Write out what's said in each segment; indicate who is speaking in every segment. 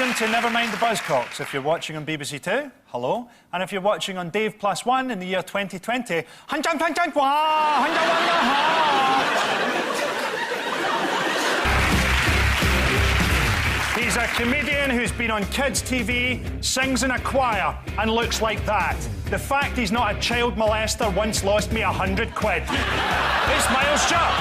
Speaker 1: Welcome to Never Mind the Buzzcocks. If you're watching on BBC Two, hello. And if you're watching on Dave Plus One in the year 2020, he's a comedian who's been on kids' TV, sings in a choir, and looks like that. The fact he's not a child molester once lost me £100. It's Miles Jupp.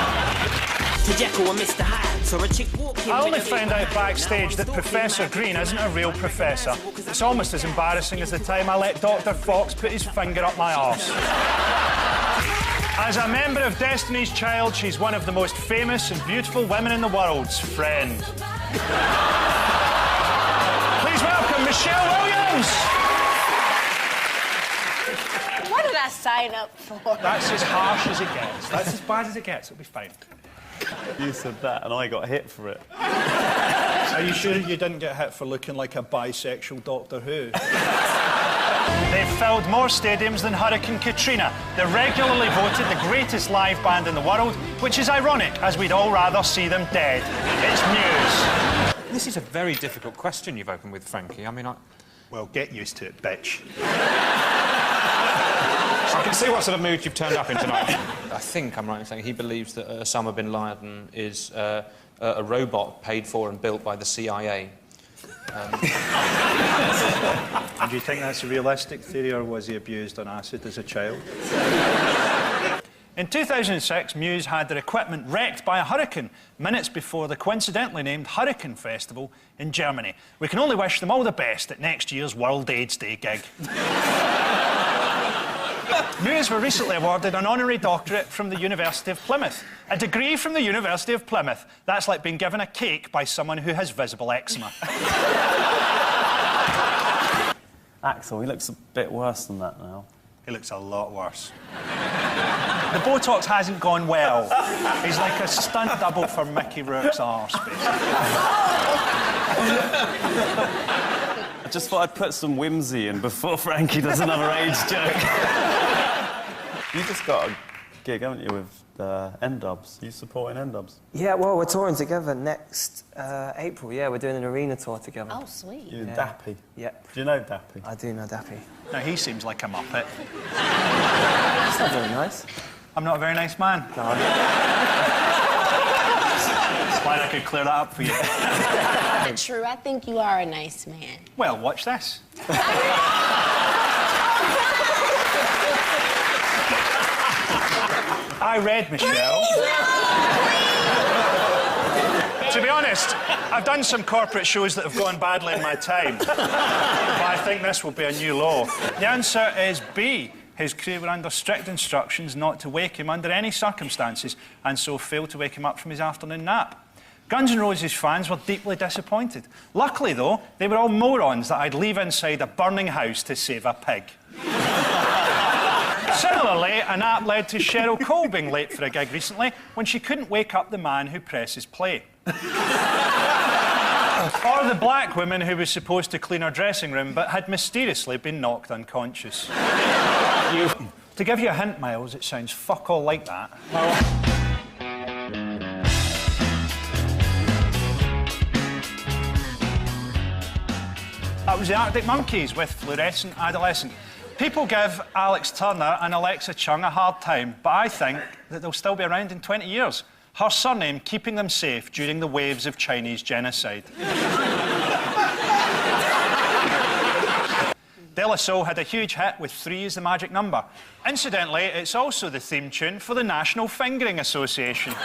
Speaker 1: I only found out backstage that Professor Green isn't a real professor. It's almost as embarrassing as the time I let Dr. Fox put his finger up my arse. As a member of Destiny's Child, she's one of the most famous and beautiful women in the world's friend. Please welcome Michelle Williams.
Speaker 2: What did I sign up for?
Speaker 1: That's as harsh as it gets. That's as bad as it gets. It'll be fine.
Speaker 3: You said that and I got hit for it.
Speaker 4: Are you sure you didn't get hit for looking like a bisexual Doctor Who?
Speaker 1: They've filled more stadiums than Hurricane Katrina. They're regularly voted the greatest live band in the world, which is ironic, as we'd all rather see them dead. It's Muse.
Speaker 5: This is a very difficult question you've opened with, Frankie. I mean,
Speaker 1: Well, get used to it, bitch.
Speaker 5: I can see what sort of mood you've turned up in tonight. I think I'm right in saying he believes that Osama bin Laden is a robot paid for and built by the CIA.
Speaker 4: And do you think that's a realistic theory, or was he abused on acid as a child?
Speaker 1: In 2006, Muse had their equipment wrecked by a hurricane minutes before the coincidentally named Hurricane Festival in Germany. We can only wish them all the best at next year's World AIDS Day gig. Muse were recently awarded an honorary doctorate from the University of Plymouth. A degree from the University of Plymouth. That's like being given a cake by someone who has visible eczema.
Speaker 3: Axel, he looks a bit worse than that now.
Speaker 1: He looks a lot worse. The Botox hasn't gone well. He's like a stunt double for Mickey Rourke's arse, basically.
Speaker 3: I just thought I'd put some whimsy in before Frankie does another age joke. You just got a gig, haven't you, with N-Dubs? You supporting N-Dubs?
Speaker 6: Yeah, well, we're touring together next April. Yeah, we're doing an arena tour together.
Speaker 2: Oh, sweet.
Speaker 3: You and Dappy?
Speaker 6: Yep.
Speaker 3: Do you know Dappy?
Speaker 6: I do know Dappy.
Speaker 1: Now, he seems like a muppet.
Speaker 6: That's not very nice.
Speaker 1: I'm not a very nice man.
Speaker 6: No.
Speaker 1: Glad I could clear that up for you.
Speaker 2: True, I think you are a nice man.
Speaker 1: Well, watch this. I read, Michelle. To be honest, I've done some corporate shows that have gone badly in my time. But I think this will be a new low. The answer is B. His crew were under strict instructions not to wake him under any circumstances, and so failed to wake him up from his afternoon nap. Guns N' Roses fans were deeply disappointed. Luckily, though, they were all morons that I'd leave inside a burning house to save a pig. Similarly, an app led to Cheryl Cole being late for a gig recently when she couldn't wake up the man who presses play. Or the black woman who was supposed to clean her dressing room but had mysteriously been knocked unconscious. To give you a hint, Miles, it sounds fuck all like that. That was the Arctic Monkeys with Fluorescent Adolescent. People give Alex Turner and Alexa Chung a hard time, but I think that they'll still be around in 20 years. Her surname keeping them safe during the waves of Chinese genocide. De La Soul had a huge hit with 3 is the magic number. Incidentally, it's also the theme tune for the National Fingering Association.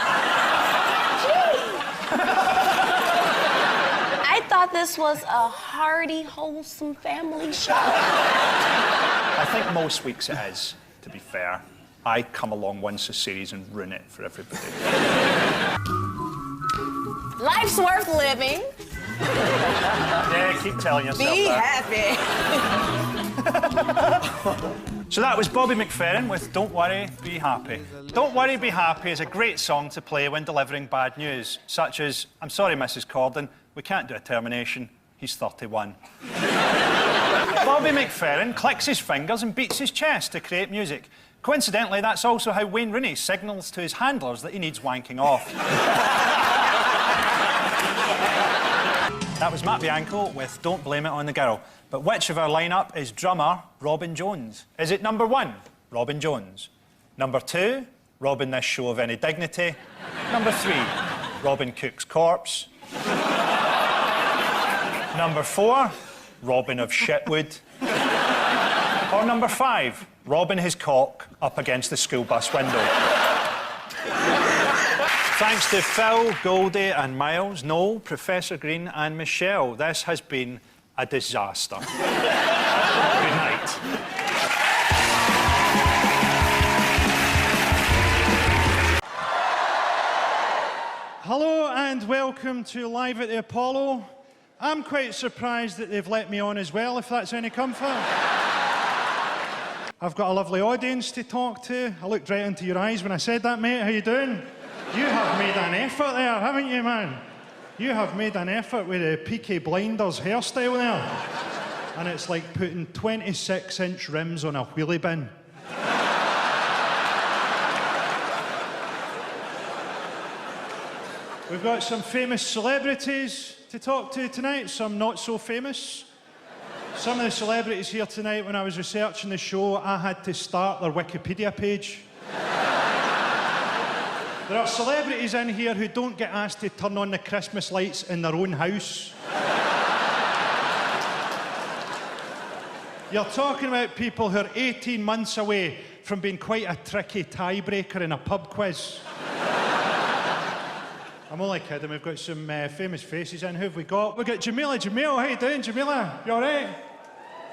Speaker 2: I thought this was a hearty, wholesome family show.
Speaker 1: I think most weeks it is, to be fair. I come along once a series and ruin it for everybody.
Speaker 2: Life's worth living.
Speaker 1: Yeah, keep telling yourself
Speaker 2: Be
Speaker 1: that.
Speaker 2: happy.
Speaker 1: So that was Bobby McFerrin with Don't Worry, Be Happy. Don't Worry, Be Happy is a great song to play when delivering bad news, such as, I'm sorry, Mrs. Corden, we can't do a termination. He's 31. Bobby McFerrin clicks his fingers and beats his chest to create music. Coincidentally, that's also how Wayne Rooney signals to his handlers that he needs wanking off. That was Matt Bianco with Don't Blame It on the Girl. But which of our lineup is drummer Robin Jones? Is it number 1, Robin Jones? Number 2, robbing this show of any dignity? Number 3, Robin Cook's corpse? Number 4, Robin of Shitwood? Or number 5, robbing his cock up against the school bus window? Thanks to Phil, Goldie and Miles, Noel, Professor Green and Michelle. This has been a disaster. Good night.
Speaker 7: Hello and welcome to Live at the Apollo. I'm quite surprised that they've let me on as well, if that's any comfort. I've got a lovely audience to talk to. I looked right into your eyes when I said that, mate. How you doing? You have made an effort there, haven't you, man? You have made an effort with the Peaky Blinders hairstyle there. And it's like putting 26-inch rims on a wheelie bin. We've got some famous celebrities to talk to tonight, some not so famous. Some of the celebrities here tonight, when I was researching the show, I had to start their Wikipedia page. There are celebrities in here who don't get asked to turn on the Christmas lights in their own house. You're talking about people who are 18 months away from being quite a tricky tiebreaker in a pub quiz. I'm only kidding, we've got some famous faces in. Who have we got? We've got Jamila. Jamil, how you doing, Jamila? You all right?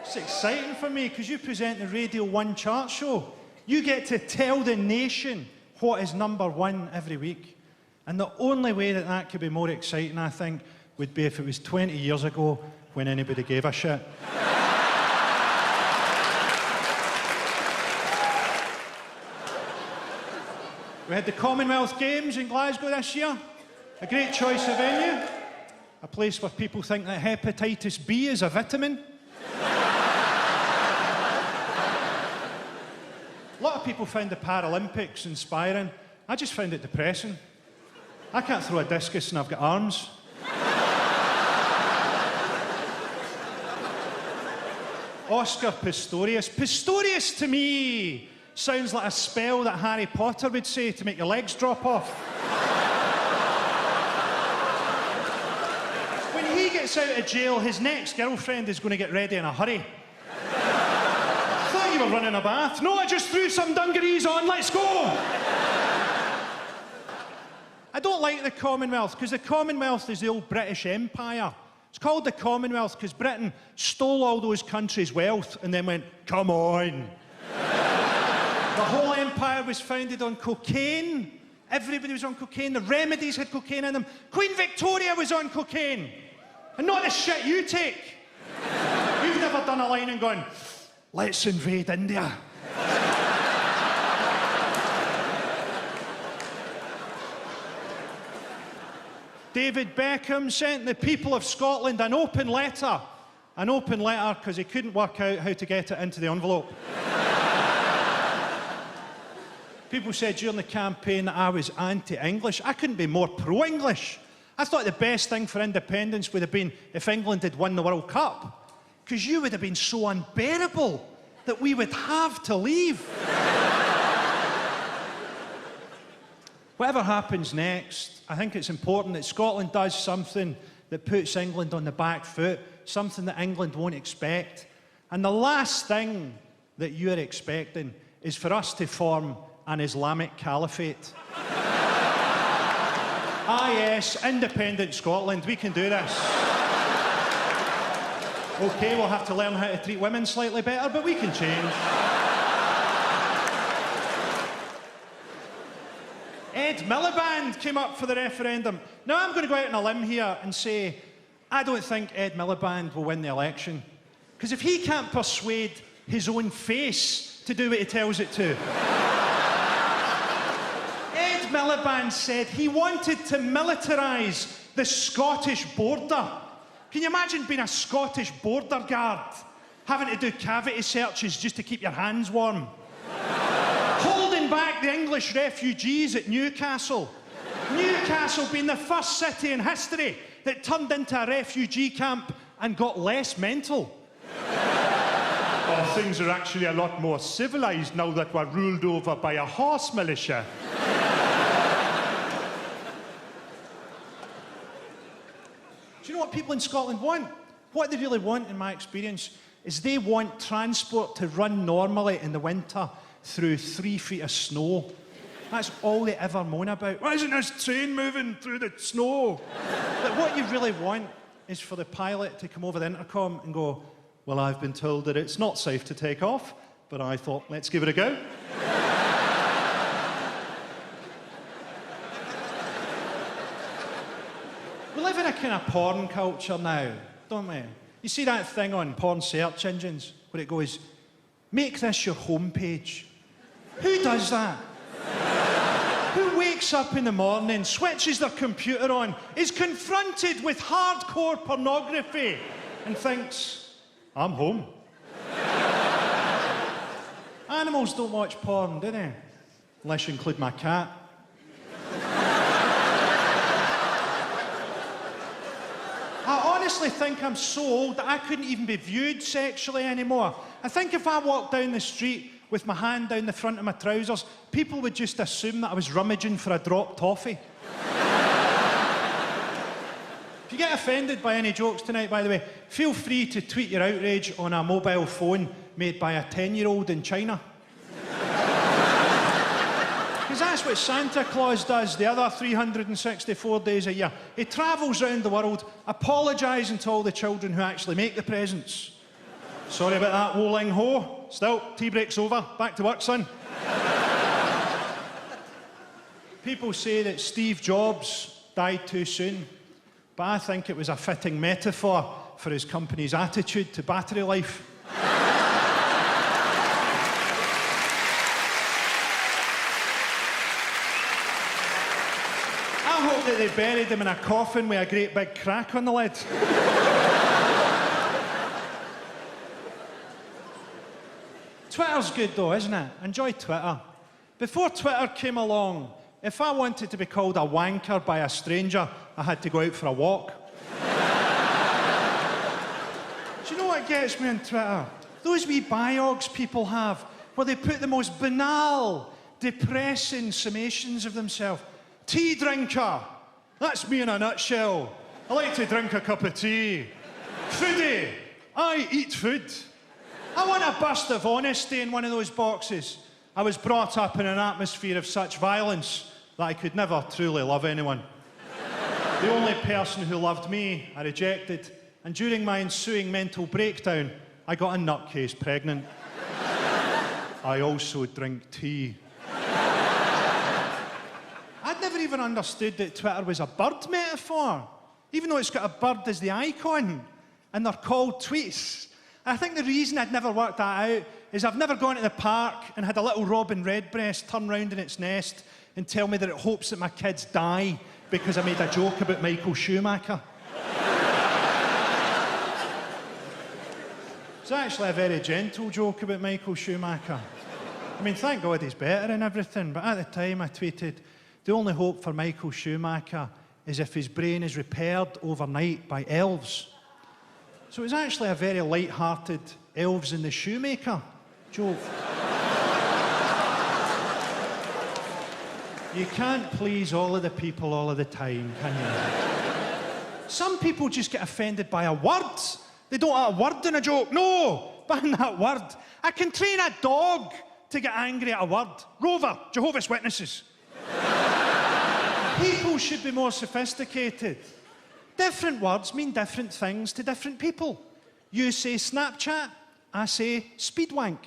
Speaker 7: It's exciting for me, because you present the Radio 1 chart show. You get to tell the nation what is number 1 every week. And the only way that that could be more exciting, I think, would be if it was 20 years ago when anybody gave a shit. We had the Commonwealth Games in Glasgow this year. A great choice of venue. A place where people think that hepatitis B is a vitamin. A lot of people found the Paralympics inspiring. I just found it depressing. I can't throw a discus and I've got arms. Oscar Pistorius. Pistorius to me sounds like a spell that Harry Potter would say to make your legs drop off. When he gets out of jail, his next girlfriend is going to get ready in a hurry. You were running a bath. No, I just threw some dungarees on. Let's go. I don't like the Commonwealth, because the Commonwealth is the old British Empire. It's called the Commonwealth because Britain stole all those countries' wealth and then went, come on. The whole empire was founded on cocaine. Everybody was on cocaine. The remedies had cocaine in them. Queen Victoria was on cocaine. And not the shit you take. You've never done a line and gone, let's invade India. David Beckham sent the people of Scotland an open letter. An open letter because he couldn't work out how to get it into the envelope. People said during the campaign that I was anti-English. I couldn't be more pro-English. I thought the best thing for independence would have been if England had won the World Cup. Because you would have been so unbearable that we would have to leave. Whatever happens next, I think it's important that Scotland does something that puts England on the back foot, something that England won't expect. And the last thing that you're expecting is for us to form an Islamic caliphate. Ah yes, independent Scotland, we can do this. OK, we'll have to learn how to treat women slightly better, but we can change. Ed Miliband came up for the referendum. Now, I'm going to go out on a limb here and say, I don't think Ed Miliband will win the election. Because if he can't persuade his own face to do what he tells it to. Ed Miliband said he wanted to militarise the Scottish border. Can you imagine being a Scottish border guard, having to do cavity searches just to keep your hands warm? Holding back the English refugees at Newcastle. Newcastle being the first city in history that turned into a refugee camp and got less mental. Oh, things are actually a lot more civilised now that we're ruled over by a horse militia. Do you know what people in Scotland want? What they really want, in my experience, is they want transport to run normally in the winter through 3 feet of snow. That's all they ever moan about. Why isn't this train moving through the snow? But what you really want is for the pilot to come over the intercom and go, well, I've been told that it's not safe to take off, but I thought, let's give it a go. We live in a kind of porn culture now, don't we? You see that thing on porn search engines where it goes, make this your homepage. Who does that? Who wakes up in the morning, switches their computer on, is confronted with hardcore pornography and thinks, I'm home. Animals don't watch porn, do they? Unless you include my cat. I honestly think I'm so old that I couldn't even be viewed sexually anymore. I think if I walked down the street with my hand down the front of my trousers, people would just assume that I was rummaging for a dropped toffee. If you get offended by any jokes tonight, by the way, feel free to tweet your outrage on a mobile phone made by a 10-year-old in China. Because that's what Santa Claus does the other 364 days a year. He travels around the world apologising to all the children who actually make the presents. Sorry about that, Woling Ho. Still, tea break's over. Back to work, son. People say that Steve Jobs died too soon, but I think it was a fitting metaphor for his company's attitude to battery life. I hope that they buried him in a coffin with a great big crack on the lid. Twitter's good though, isn't it? Enjoy Twitter. Before Twitter came along, if I wanted to be called a wanker by a stranger, I had to go out for a walk. Do you know what gets me on Twitter? Those wee biogs people have, where they put the most banal, depressing summations of themselves. Tea drinker. That's me in a nutshell. I like to drink a cup of tea. Foodie. I eat food. I want a burst of honesty in one of those boxes. I was brought up in an atmosphere of such violence that I could never truly love anyone. The only person who loved me, I rejected, and during my ensuing mental breakdown, I got a nutcase pregnant. I also drink tea. I'd never even understood that Twitter was a bird metaphor, even though it's got a bird as the icon, and they're called tweets. I think the reason I'd never worked that out is I've never gone to the park and had a little robin redbreast turn round in its nest and tell me that it hopes that my kids die because I made a joke about Michael Schumacher. It's actually a very gentle joke about Michael Schumacher. I mean, thank God he's better and everything, but at the time I tweeted, the only hope for Michael Schumacher is if his brain is repaired overnight by elves. So it was actually a very light-hearted elves in the shoemaker joke. You can't please all of the people all of the time, can you? Some people just get offended by a word. They don't want a word in a joke. No, ban that word. I can train a dog to get angry at a word. Rover, Jehovah's Witnesses. People should be more sophisticated. Different words mean different things to different people. You say Snapchat, I say speedwank.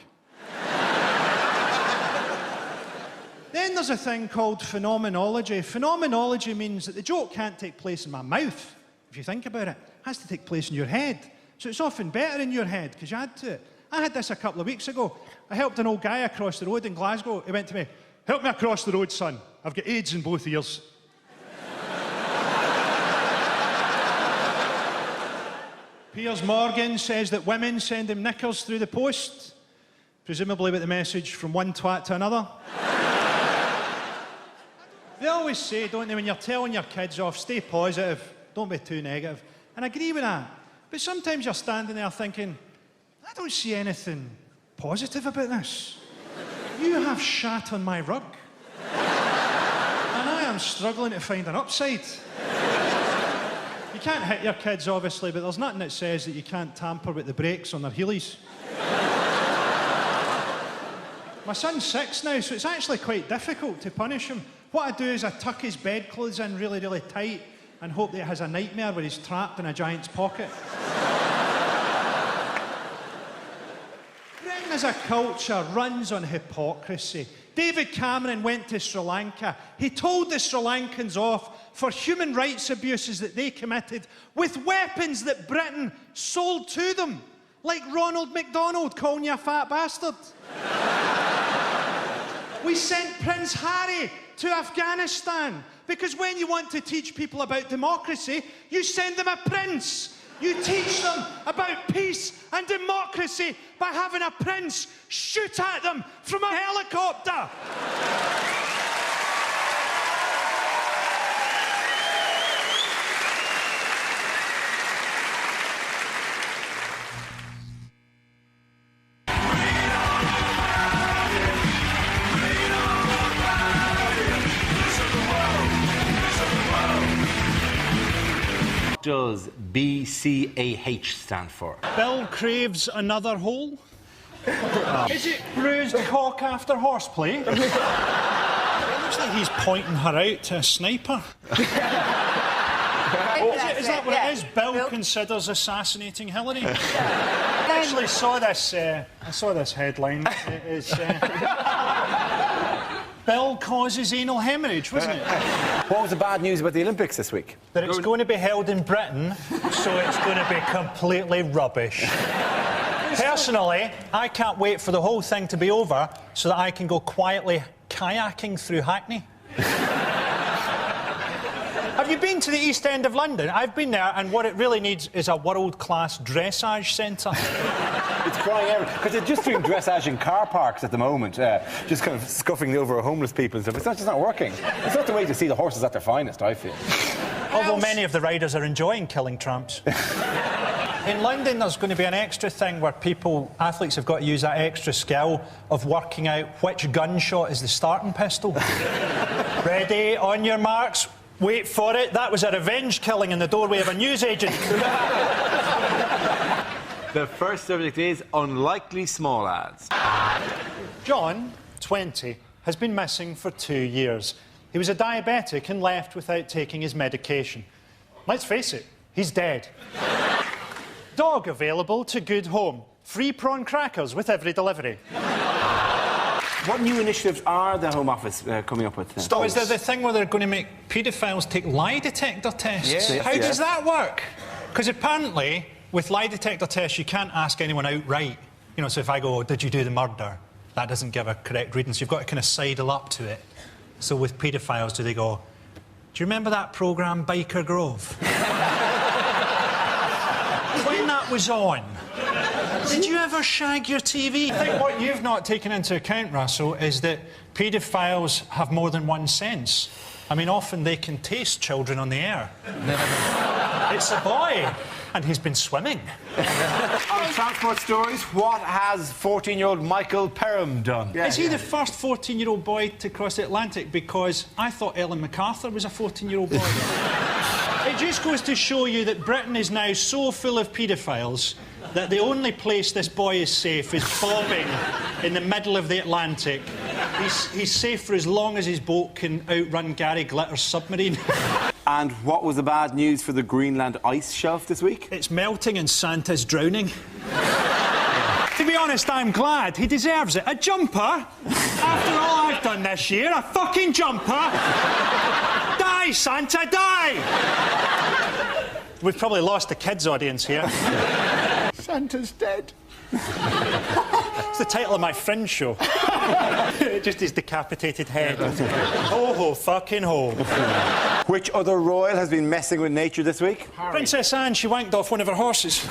Speaker 7: Then there's a thing called phenomenology. Phenomenology means that the joke can't take place in my mouth, if you think about it. It has to take place in your head. So it's often better in your head, because you add to it. I had this a couple of weeks ago. I helped an old guy across the road in Glasgow. He went to me, "Help me across the road, son. I've got AIDS in both ears." Piers Morgan says that women send him knickers through the post, presumably with the message from one twat to another. They always say, don't they, when you're telling your kids off, stay positive, Don't be too negative. And I agree with that. But sometimes you're standing there thinking, I don't see anything positive about this. You have shat on my rug. And I am struggling to find an upside. You can't hit your kids, obviously, but there's nothing that says that you can't tamper with the brakes on their heelys. My son's 6 now, so it's actually quite difficult to punish him. What I do is I tuck his bedclothes in really, really tight and hope that he has a nightmare where he's trapped in a giant's pocket. Britain as a culture runs on hypocrisy. David Cameron went to Sri Lanka. He told the Sri Lankans off for human rights abuses that they committed with weapons that Britain sold to them, like Ronald McDonald calling you a fat bastard. We sent Prince Harry to Afghanistan because when you want to teach people about democracy, you send them a prince. You teach them about peace and democracy by having a prince shoot at them from a helicopter.
Speaker 8: Does BCAH stand for?
Speaker 1: Bill craves another hole. Is it bruised cock after horseplay? It looks like he's pointing her out to a sniper. Is that what it is? Bill considers assassinating Hillary. I actually saw this. I saw this headline. It is. Bill causes anal hemorrhage, wasn't it?
Speaker 8: What was the bad news about the Olympics this week?
Speaker 1: That it's going to be held in Britain, so it's going to be completely rubbish. Personally, I can't wait for the whole thing to be over so that I can go quietly kayaking through Hackney. Have you been to the East End of London? I've been there, and what it really needs is a world-class dressage centre.
Speaker 8: It's crying out because they're just doing dressage in car parks at the moment, just kind of scuffing over homeless people and stuff. It's just not working. It's not the way to see the horses at their finest, I feel.
Speaker 1: Although many of the riders are enjoying killing tramps. In London, there's going to be an extra thing where athletes have got to use that extra skill of working out which gunshot is the starting pistol. Ready, on your marks, wait for it. That was a revenge killing in the doorway of a newsagent.
Speaker 8: The first subject is unlikely small ads.
Speaker 1: John, 20, has been missing for 2 years. He was a diabetic and left without taking his medication. Let's face it, he's dead. Dog available to good home. Free prawn crackers with every delivery.
Speaker 8: What new initiatives are the Home Office coming up with?
Speaker 1: So is there the thing where they're going to make paedophiles take lie detector tests?
Speaker 8: Yes,
Speaker 1: How
Speaker 8: yes.
Speaker 1: does that work? Because apparently, with lie detector tests, you can't ask anyone outright. You know, so if I go, did you do the murder? That doesn't give a correct reading, so you've got to kind of sidle up to it. So with paedophiles, do they go, do you remember that programme, Biker Grove? When that was on, did you ever shag your TV? I think what you've not taken into account, Russell, is that paedophiles have more than one sense. I mean, often they can taste children on the air. It's a boy, and he's been swimming.
Speaker 8: On transport stories, what has 14-year-old Michael Perham done?
Speaker 1: Is he the first 14-year-old boy to cross the Atlantic? Because I thought Ellen MacArthur was a 14-year-old boy. It just goes to show you that Britain is now so full of paedophiles that the only place this boy is safe is bobbing in the middle of the Atlantic. He's safe for as long as his boat can outrun Gary Glitter's submarine.
Speaker 8: And what was the bad news for the Greenland ice shelf this week?
Speaker 1: It's melting and Santa's drowning. To be honest, I'm glad. He deserves it. A jumper? After all I've done this year, a fucking jumper? Die, Santa, die! We've probably lost the kids' audience here.
Speaker 8: Santa's dead.
Speaker 1: It's the title of my Fringe show. Just his decapitated head. Ho, ho, fucking ho.
Speaker 8: Which other royal has been messing with nature this week?
Speaker 1: Princess Anne, she wanked off one of her horses.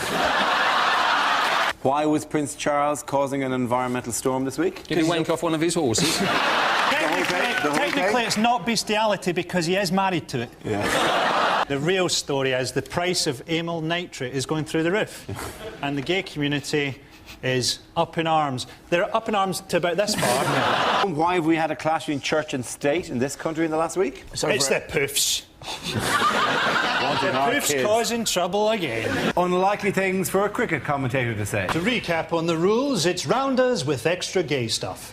Speaker 8: Why was Prince Charles causing an environmental storm this week?
Speaker 9: Did he wank off one of his horses?
Speaker 1: Technically, it's not bestiality because he is married to it.
Speaker 8: Yeah.
Speaker 1: The real story is the price of amyl nitrate is going through the roof. And the gay community is up in arms. They're up in arms to about this far.
Speaker 8: Why have we had a clash between church and state in this country in the last week?
Speaker 1: It's the poofs. The poofs causing trouble again.
Speaker 8: Unlikely things for a cricket commentator to say.
Speaker 7: To recap on the rules, it's rounders with extra gay stuff.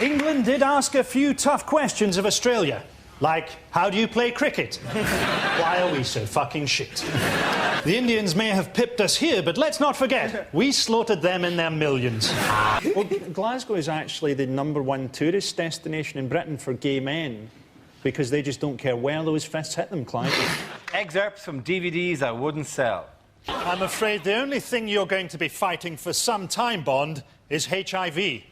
Speaker 7: England did ask a few tough questions of Australia. Like, how do you play cricket? Why are we so fucking shit? The Indians may have pipped us here, but let's not forget, we slaughtered them in their millions.
Speaker 1: Well, Glasgow is actually the #1 tourist destination in Britain for gay men, because they just don't care where those fists hit them, Clive.
Speaker 8: Excerpts from DVDs I wouldn't sell.
Speaker 7: I'm afraid the only thing you're going to be fighting for some time, Bond, is HIV.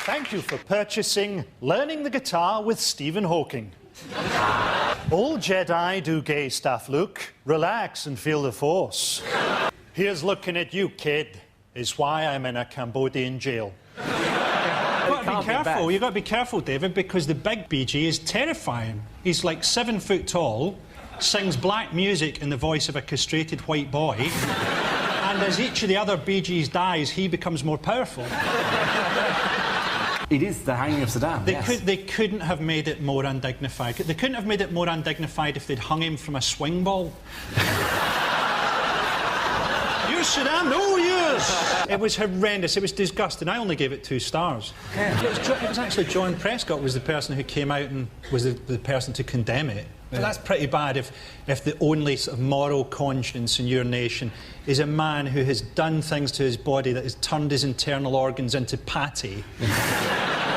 Speaker 7: Thank you for purchasing Learning the Guitar with Stephen Hawking. All Jedi do gay stuff, Luke. Relax and feel the Force. Here's looking at you, kid, is why I'm in a Cambodian jail.
Speaker 1: You've got to be careful. You've got to be careful, David, because the big BG is terrifying. He's like 7 foot tall, sings black music in the voice of a castrated white boy, and as each of the other BGs dies, he becomes more powerful.
Speaker 8: It is the hanging of Saddam.
Speaker 1: They couldn't have made it more undignified. They couldn't have made it more undignified if they'd hung him from a swing ball. You're Saddam? No, yes! It was horrendous. It was disgusting. I only gave it 2 stars. Yeah. It was actually John Prescott was the person who came out and was the person to condemn it. But that's pretty bad if the only sort of moral conscience in your nation is a man who has done things to his body that has turned his internal organs into patty. A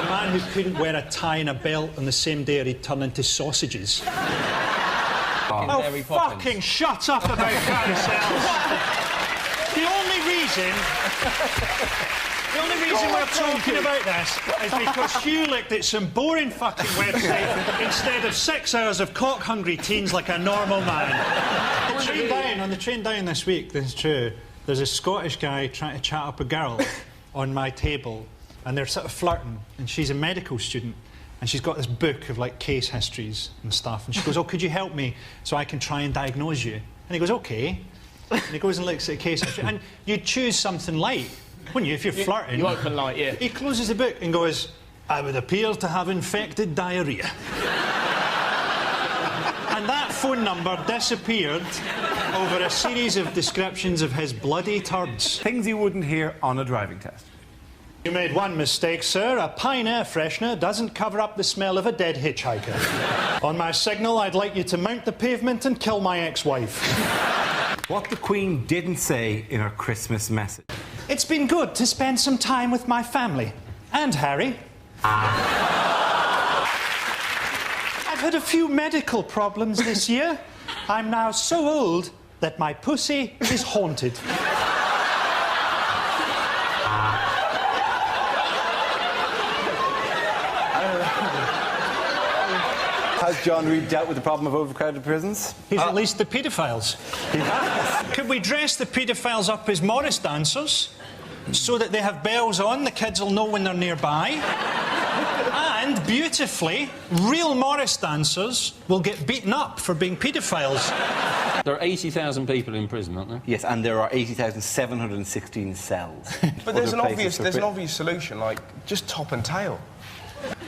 Speaker 1: man who couldn't wear a tie and a belt on the same day or he'd turn into sausages. Oh, fucking shut up about carousels. The only reason we're talking about this is because Hugh looked at some boring fucking website instead of 6 hours of cock-hungry teens like a normal man. On the train down this week, this is true, there's a Scottish guy trying to chat up a girl on my table, and they're sort of flirting, and she's a medical student, and she's got this book of, like, case histories and stuff, and she goes, oh, could you help me so I can try and diagnose you? And he goes, OK. And he goes and looks at a case history, and you choose something light, wouldn't you, if you're flirting?
Speaker 9: You open light, yeah.
Speaker 1: He closes the book and goes, I would appear to have infected diarrhoea. And that phone number disappeared over a series of descriptions of his bloody turds.
Speaker 8: Things you wouldn't hear on a driving test.
Speaker 7: You made one mistake, sir. A Pine air freshener doesn't cover up the smell of a dead hitchhiker. On my signal, I'd like you to mount the pavement and kill my ex-wife.
Speaker 8: What the Queen didn't say in her Christmas message.
Speaker 7: It's been good to spend some time with my family. And Harry. I've had a few medical problems this year. I'm now so old that my pussy is haunted.
Speaker 8: Has John Reid dealt with the problem of overcrowded prisons?
Speaker 1: He's released the paedophiles.
Speaker 8: He has.
Speaker 1: Could we dress the paedophiles up as Morris dancers so that they have bells on, the kids will know when they're nearby? And, beautifully, real Morris dancers will get beaten up for being paedophiles.
Speaker 9: There are 80,000 people in prison, aren't there?
Speaker 8: Yes, and there are 80,716 cells.
Speaker 10: But there's an obvious solution, like just top and tail.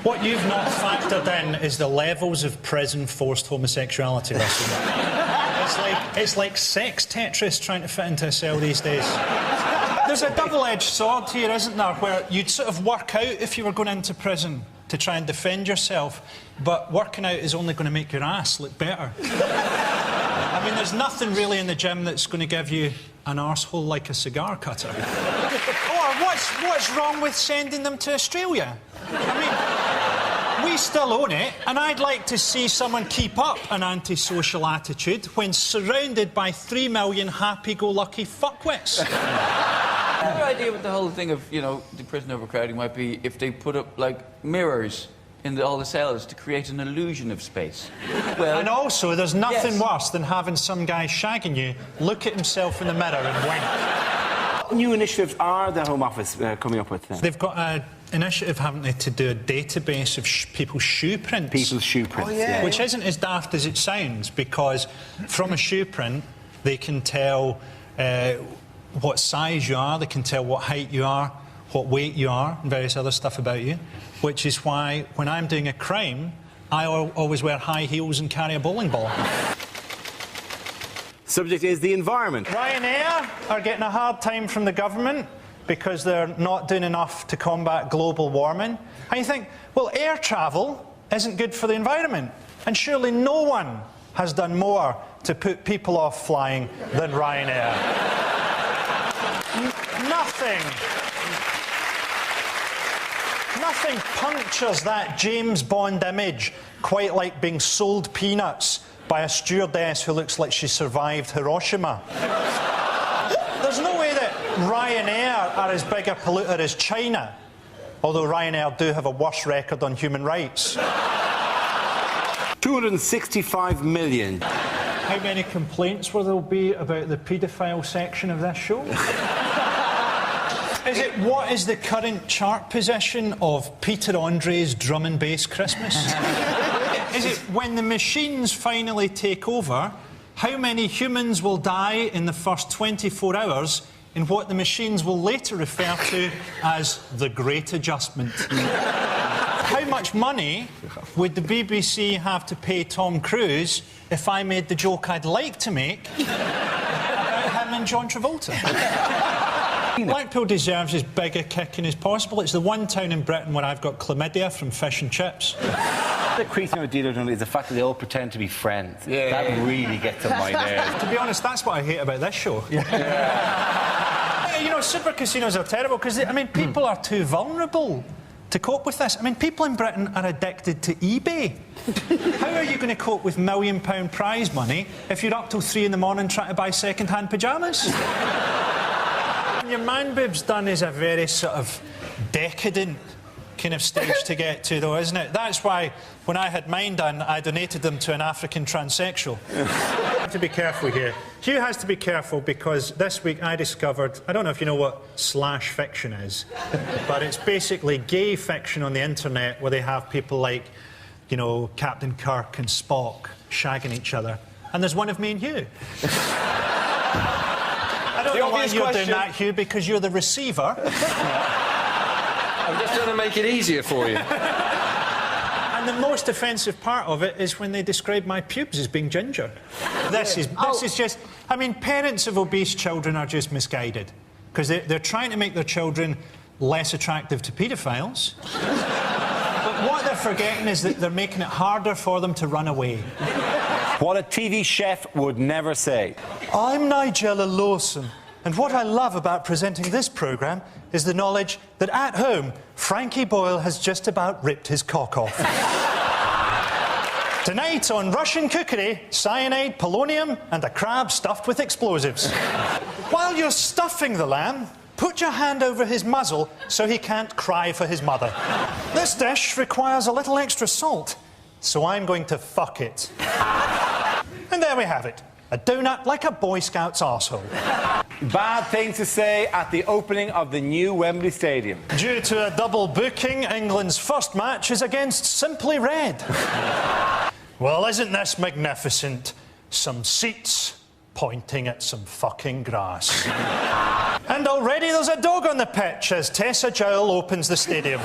Speaker 1: What you've not factored in is the levels of prison-forced homosexuality, Russell. It's like sex Tetris trying to fit into a cell these days. There's a double-edged sword here, isn't there, where you'd sort of work out if you were going into prison to try and defend yourself, but working out is only going to make your ass look better. I mean, there's nothing really in the gym that's going to give you an arsehole like a cigar cutter. Or what's wrong with sending them to Australia? I mean, we still own it, and I'd like to see someone keep up an antisocial attitude when surrounded by 3 million happy-go-lucky fuckwits.
Speaker 11: Another idea with the whole thing of, you know, the prison overcrowding might be if they put up, like, mirrors in all the cells to create an illusion of space. Well,
Speaker 1: and also, there's nothing worse than having some guy shagging you look at himself in the mirror and wink.
Speaker 8: What new initiatives are the Home Office coming up with then?
Speaker 1: They've got
Speaker 7: initiative, haven't they, to do a database of people's shoe prints?
Speaker 8: People's shoe prints, yeah.
Speaker 7: Which isn't as daft as it sounds, because from a shoe print, they can tell what size you are, they can tell what height you are, what weight you are, and various other stuff about you, which is why, when I'm doing a crime, I always wear high heels and carry a bowling ball.
Speaker 8: Subject is the environment.
Speaker 7: Ryanair are getting a hard time from the government because they're not doing enough to combat global warming. And you think, well, air travel isn't good for the environment. And surely no one has done more to put people off flying than Ryanair. Nothing punctures that James Bond image quite like being sold peanuts by a stewardess who looks like she survived Hiroshima. There's no way that Ryanair are as big a polluter as China, although Ryanair do have a worse record on human rights.
Speaker 8: 265 million.
Speaker 7: How many complaints will there be about the paedophile section of this show? What is the current chart position of Peter Andre's Drum and Bass Christmas? Is it when the machines finally take over, how many humans will die in the first 24 hours in what the machines will later refer to as the Great Adjustment? How much money would the BBC have to pay Tom Cruise if I made the joke I'd like to make about him and John Travolta? Blackpool deserves as big a kicking as possible. It's the one town in Britain where I've got chlamydia from fish and chips.
Speaker 8: The creasing of dealer is the fact that they all pretend to be friends. Yeah. That really gets on my nerves.
Speaker 7: To be honest, that's what I hate about this show. Yeah. You know, super casinos are terrible because, I mean, people are too vulnerable to cope with this. I mean, people in Britain are addicted to eBay. How are you going to cope with £1 million prize money if you're up till 3 in the morning trying to buy second-hand pyjamas? Your man boobs done is a very sort of decadent kind of stage to get to, though, isn't it? That's why, when I had mine done, I donated them to an African transsexual. I have to be careful here. Hugh has to be careful because this week I discovered, I don't know if you know what slash fiction is, but it's basically gay fiction on the internet where they have people like, you know, Captain Kirk and Spock shagging each other. And there's one of me and Hugh. I don't know why you're doing that, Hugh, because you're the receiver.
Speaker 9: I'm just trying to make it easier for you.
Speaker 7: And the most offensive part of it is when they describe my pubes as being ginger. This is just... I mean, parents of obese children are just misguided because they're trying to make their children less attractive to paedophiles. But what they're forgetting is that they're making it harder for them to run away.
Speaker 8: What a TV chef would never say.
Speaker 7: I'm Nigella Lawson, and what I love about presenting this programme is the knowledge that at home, Frankie Boyle has just about ripped his cock off. Tonight on Russian Cookery, cyanide, polonium and a crab stuffed with explosives. While you're stuffing the lamb, put your hand over his muzzle so he can't cry for his mother. This dish requires a little extra salt, so I'm going to fuck it. And there we have it. A donut like a Boy Scout's arsehole.
Speaker 8: Bad things to say at the opening of the new Wembley Stadium.
Speaker 7: Due to a double booking, England's first match is against Simply Red. Well, isn't this magnificent? Some seats pointing at some fucking grass. And already there's a dog on the pitch as Tessa Jowell opens the stadium.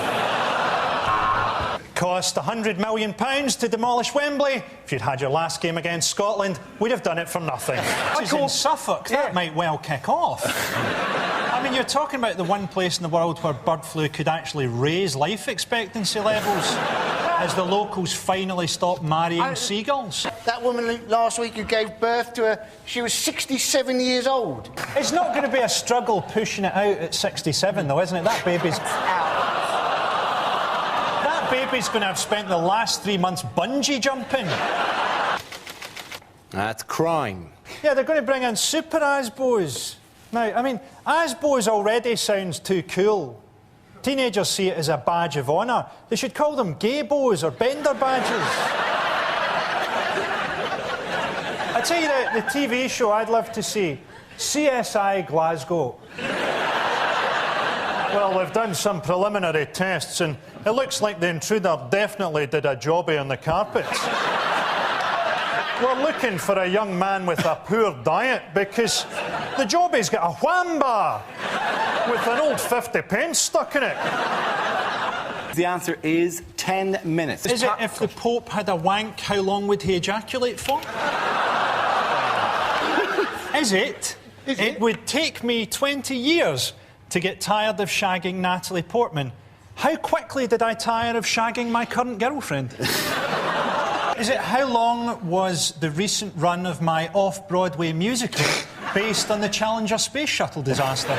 Speaker 7: Cost £100 million to demolish Wembley. If you'd had your last game against Scotland, we'd have done it for nothing. This is in Suffolk. That might well kick off. I mean, you're talking about the one place in the world where bird flu could actually raise life expectancy levels as the locals finally stop marrying seagulls.
Speaker 12: That woman last week who gave birth to her, she was 67 years old.
Speaker 7: It's not going to be a struggle pushing it out at 67, though, isn't it? That baby's... baby's going to have spent the last 3 months bungee jumping.
Speaker 8: That's crime.
Speaker 7: Yeah, they're going to bring in super Asbos. Now, I mean, Asbos already sounds too cool. Teenagers see it as a badge of honour. They should call them Gay-Bos or Bender badges. I tell you, the TV show I'd love to see, CSI Glasgow. Well, we've done some preliminary tests, and it looks like the intruder definitely did a jobby on the carpets. We're looking for a young man with a poor diet because the jobby's got a wham bar with an old 50 pence stuck in it.
Speaker 8: The answer is 10 minutes.
Speaker 7: Is it if the Pope had a wank, how long would he ejaculate for? Is it? It would take me 20 years to get tired of shagging Natalie Portman. How quickly did I tire of shagging my current girlfriend? Is it how long was the recent run of my off-Broadway musical based on the Challenger space shuttle disaster?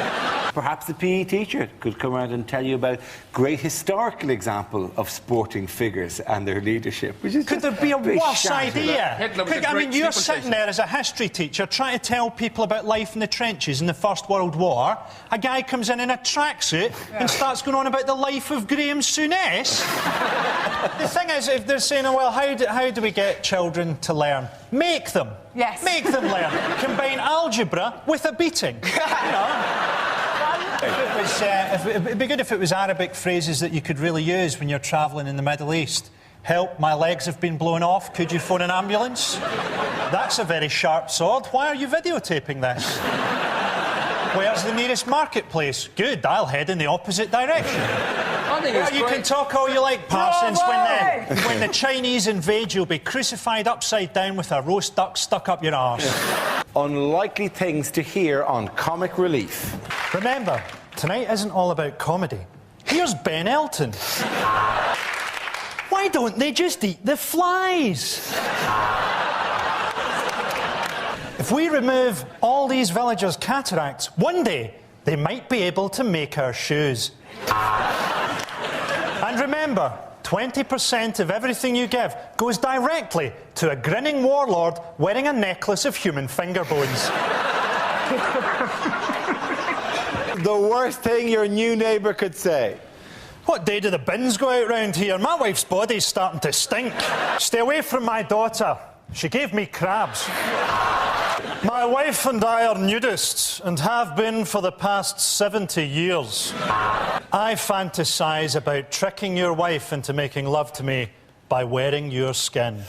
Speaker 8: Perhaps the PE teacher could come around and tell you about great historical example of sporting figures and their leadership. Which is
Speaker 7: Could there be a worse idea? You're sitting there as a history teacher trying to tell people about life in the trenches in the First World War. A guy comes in a tracksuit and starts going on about the life of Graham Souness. The thing is, if they're saying, oh, well, how do we get children to learn? Make them.
Speaker 13: Yes.
Speaker 7: Make them learn. Combine algebra with a beating. You know? It'd be good if it was Arabic phrases that you could really use when you're travelling in the Middle East. Help, my legs have been blown off. Could you phone an ambulance? That's a very sharp sword. Why are you videotaping this? Where's the nearest marketplace? Good, I'll head in the opposite direction. You can talk all you like, Parsons. When the Chinese invade, you'll be crucified upside down with a roast duck stuck up your arse.
Speaker 8: Unlikely things to hear on Comic Relief.
Speaker 7: Remember, tonight isn't all about comedy. Here's Ben Elton. Why don't they just eat the flies? If we remove all these villagers' cataracts, one day they might be able to make our shoes. And remember, 20% of everything you give goes directly to a grinning warlord wearing a necklace of human finger bones.
Speaker 8: The worst thing your new neighbour could say.
Speaker 7: What day do the bins go out round here? My wife's body's starting to stink. Stay away from my daughter. She gave me crabs. My wife and I are nudists and have been for the past 70 years. I fantasize about tricking your wife into making love to me by wearing your skin.